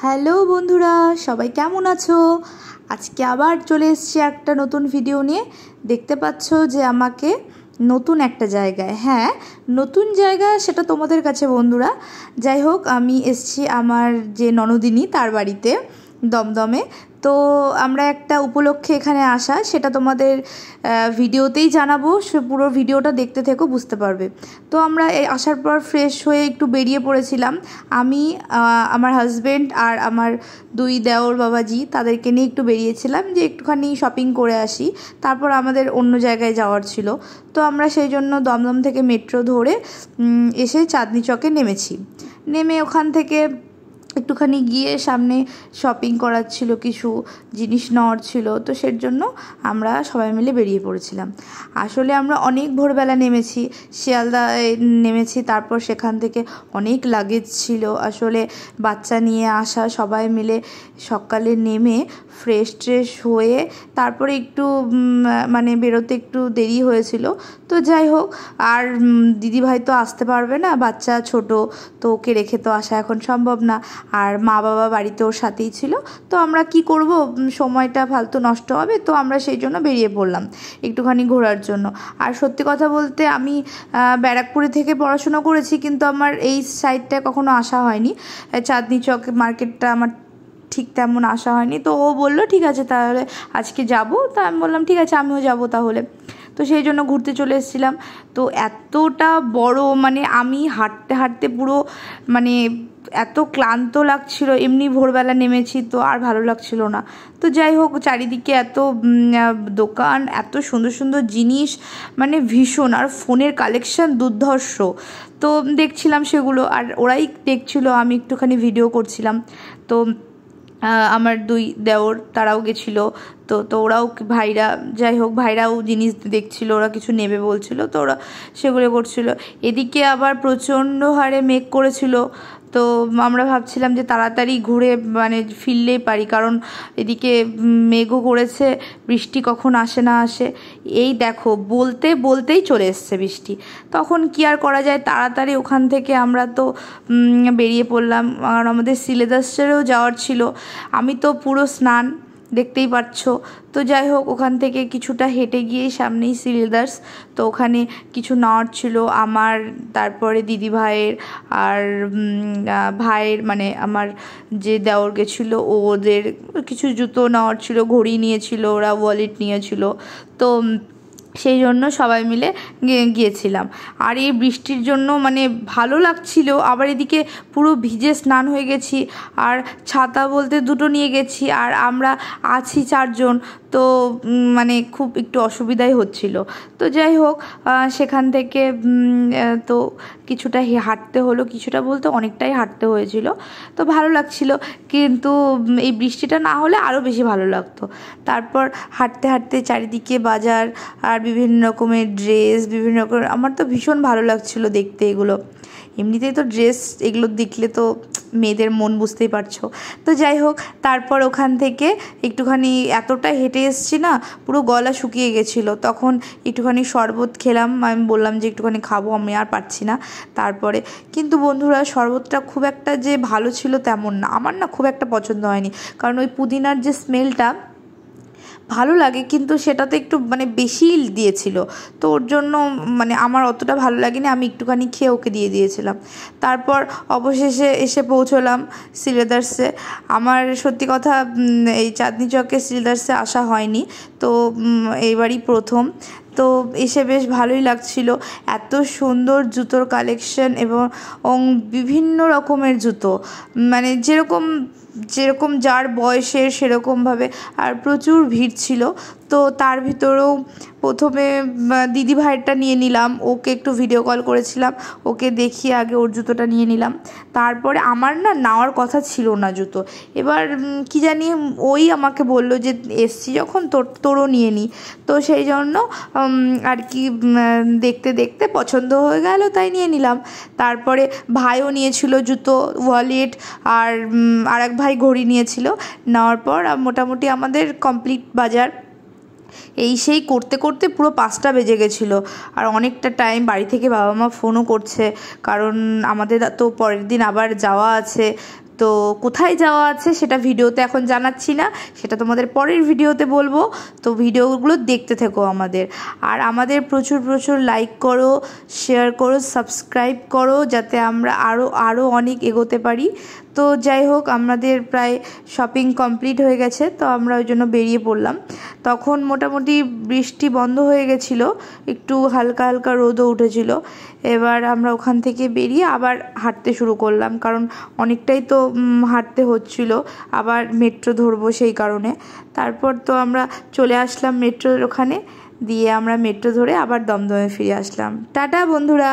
Hello বন্ধুরা, সবাই কেমন আছো? আজকে আবার চলে এসেছি একটা নতুন ভিডিও নিয়ে। দেখতে পাচ্ছ যে আমাকে নতুন একটা জায়গায়, হ্যাঁ নতুন জায়গা, সেটা তোমাদের কাছে বন্ধুরা। যাই হোক, আমি এসেছি আমার যে ননদিনী তার বাড়িতে দমদমে। তো আমরা একটা উপলক্ষে এখানে আসা, সেটা তোমাদের ভিডিওতেই জানাবো। পুরো ভিডিওটা দেখতে থেকো, বুঝতে পারবে। তো আমরা আসার পর ফ্রেশ হয়ে একটু বেরিয়ে পড়েছিলাম। আমি, আমার হাজব্যান্ড আর আমার দুই দেওর বাবাজি, তাদেরকে নিয়ে একটু বেরিয়েছিলাম যে একটুখানি শপিং করে আসি। তারপর আমাদের অন্য জায়গায় যাওয়ার ছিল। তো আমরা সেই জন্য দমদম থেকে মেট্রো ধরে এসে চাঁদনি চকে নেমেছি। নেমে ওখান থেকে একটুখানি গিয়ে সামনে শপিং করার ছিল, কিছু জিনিস নেওয়ার ছিল। তো সের জন্য আমরা সবাই মিলে বেরিয়ে পড়েছিলাম। আসলে আমরা অনেক ভোরবেলা নেমেছি, শিয়ালদায় নেমেছি। তারপর সেখান থেকে অনেক লাগেজ ছিল। আসলে বাচ্চা নিয়ে আসা, সবাই মিলে সকালে নেমে ফ্রেশ ট্রেশ হয়ে তারপরে একটু মানে বেরোতে একটু দেরি হয়েছিল। তো যাই হোক, আর দিদিভাই তো আসতে পারবে না, বাচ্চা ছোট, তো ওকে রেখে তো আসা এখন সম্ভব না। আর মা বাবা বাড়িতে ওর সাথেই ছিল। তো আমরা কি করব, সময়টা ফালতু নষ্ট হবে। তো আমরা সেই জন্য বেরিয়ে পড়লাম একটুখানি ঘোরার জন্য। আর সত্যি কথা বলতে, আমি ব্যারাকপুরে থেকে পড়াশোনা করেছি, কিন্তু আমার এই সাইডটায় কখনো আসা হয়নি। চাঁদনি চক মার্কেটটা আমার ঠিক তেমন আসা হয়নি। তো ও বললো ঠিক আছে তাহলে আজকে যাব। তা আমি বললাম ঠিক আছে, আমিও যাব তাহলে। তো সেই জন্য ঘুরতে চলে এসেছিলাম। তো এতটা বড়, মানে আমি হাঁটতে হাঁটতে পুরো মানে এত ক্লান্ত লাগছিল। এমনি ভোরবেলা নেমেছি তো আর ভালো লাগছিল না। তো যাই হোক, চারিদিকে এত দোকান, এত সুন্দর সুন্দর জিনিস, মানে ভীষণ। আর ফোনের কালেকশান দুর্ধর্ষ। তো দেখছিলাম সেগুলো, আর ওরাই দেখছিল, আমি একটুখানি ভিডিও করছিলাম। তো আমার দুই দেওর, তারাও গেছিলো। তো ওরাও ভাইরা, যাই হোক ভাইরাও জিনিস দেখছিল, ওরা কিছু নেবে বলছিল, তো ওরা সেগুলো করছিল। এদিকে আবার প্রচণ্ড হারে মেঘ করেছিল। তো আমরা ভাবছিলাম যে তাড়াতাড়ি ঘুরে মানে ফিরলেই পারি, কারণ এদিকে মেঘও করেছে, বৃষ্টি কখন আসে না আসে। এই দেখো, বলতে বলতেই চলে এসছে বৃষ্টি। তখন কি আর করা যায়, তাড়াতাড়ি ওখান থেকে আমরা তো বেরিয়ে পড়লাম। আর আমাদের সিলেদাসেরও যাওয়ার ছিল। আমি তো পুরো স্নান, দেখতেই পাচ্ছ। তো যাই হোক, ওখান থেকে কিছুটা হেঁটে গিয়ে সামনেই সিলেদার্স। তো ওখানে কিছু নেওয়ার ছিল আমার, তারপরে দিদি ভাইয়ের আর ভাইয়ের, মানে আমার যে দেওর গেছিলো ওদের কিছু জুতো নেওয়ার ছিল, ঘড়ি নিয়েছিল ওরা, ওয়ালেট নিয়েছিল। তো সেই জন্য সবাই মিলে গিয়েছিলাম। আর এই বৃষ্টির জন্য মানে ভালো লাগছিল, আবার এদিকে পুরো ভিজে স্নান হয়ে গেছি। আর ছাতা বলতে দুটো নিয়ে গেছি, আর আমরা আছি চারজন। তো মানে খুব একটু অসুবিধাই হচ্ছিল। তো যাই হোক, সেখান থেকে তো কিছুটা হাঁটতে হলো, কিছুটা বলতে অনেকটাই হাঁটতে হয়েছিল। তো ভালো লাগছিল, কিন্তু এই বৃষ্টিটা না হলে আরও বেশি ভালো লাগতো। তারপর হাঁটতে হাঁটতে চারিদিকে বাজার, আর বিভিন্ন রকমের ড্রেস, বিভিন্ন রকমের, আমার তো ভীষণ ভালো লাগছিল দেখতে এগুলো। এমনিতেই তো ড্রেস এগুলো দেখলে তো মেয়েদের মন, বুঝতেই পারছো। তো যাই হোক, তারপর ওখান থেকে একটুখানি, এতটা হেঁটে এসছি না, পুরো গলা শুকিয়ে গেছিলো। তখন একটুখানি শরবত খেলাম। আমি বললাম যে একটুখানি খাবো, আমি আর পারছি না। তারপরে কিন্তু বন্ধুরা, শরবতটা খুব একটা যে ভালো ছিল তেমন না, আমার না খুব একটা পছন্দ হয়নি। কারণ ওই পুদিনার যে স্মেলটা ভালো লাগে, কিন্তু সেটাতে একটু মানে বেশি দিয়েছিল। তো ওর জন্য মানে আমার অতটা ভালো লাগেনি, আমি একটুখানি খেয়ে ওকে দিয়ে দিয়েছিলাম। তারপর অবশেষে এসে পৌঁছলাম সিলেদার্সে। আমার সত্যি কথা, এই চাঁদনি চকে সিলেদার্সে আসা হয়নি, তো এইবারই প্রথম। তো এসে বেশ ভালোই লাগছিল। এত সুন্দর জুতোর কালেকশন, এবং বিভিন্ন রকমের জুতো, মানে যেরকম যেরকম যার বয়সের সেরকমভাবে। আর প্রচুর ভিড় ছিল। তো তার ভিতরেও প্রথমে দিদি ভাইয়েরটা নিয়ে নিলাম, ওকে একটু ভিডিও কল করেছিলাম, ওকে দেখিয়ে আগে ওর জুতোটা নিয়ে নিলাম। তারপরে আমার না নেওয়ার কথা ছিল না জুতো, এবার কি জানি ওই আমাকে বললো যে এসছি যখন তোরও নিয়ে নিই। তো সেই জন্য আর কি দেখতে দেখতে পছন্দ হয়ে গেল, তাই নিয়ে নিলাম। তারপরে ভাইও নিয়েছিল জুতো, ওয়ালেট, আর এক ভাই ঘড়ি নিয়েছিল। নেওয়ার পর মোটামুটি আমাদের কমপ্লিট বাজার। এই সেই করতে করতে পুরো 5টা বেজে গেছিলো। আর অনেকটা টাইম, বাড়ি থেকে বাবা মা ফোনও করছে, কারণ আমাদের তো পরের দিন আবার যাওয়া আছে। তো কোথায় যাওয়া আছে সেটা ভিডিওতে এখন জানাচ্ছি না, সেটা তোমাদের পরের ভিডিওতে বলবো। তো ভিডিওগুলো দেখতে থেকো আমাদের, আর আমাদের প্রচুর প্রচুর লাইক করো, শেয়ার করো, সাবস্ক্রাইব করো, যাতে আমরা আরও অনেক এগোতে পারি। তো যাই হোক, আমাদের প্রায় শপিং কমপ্লিট হয়ে গেছে, তো আমরা ওই জন্য বেরিয়ে পড়লাম। তখন মোটামুটি বৃষ্টি বন্ধ হয়ে গেছিলো, একটু হালকা হালকা রোদও উঠেছিল। এবার আমরা ওখান থেকে বেরিয়ে আবার হাঁটতে শুরু করলাম, কারণ অনেকটাই তো হাঁটতে হচ্ছিল, আবার মেট্রো ধরবো সেই কারণে। তারপর তো আমরা চলে আসলাম মেট্রোর ওখানে, দিয়ে আমরা মেট্রো ধরে আবার দমদমে ফিরে আসলাম। টাটা বন্ধুরা।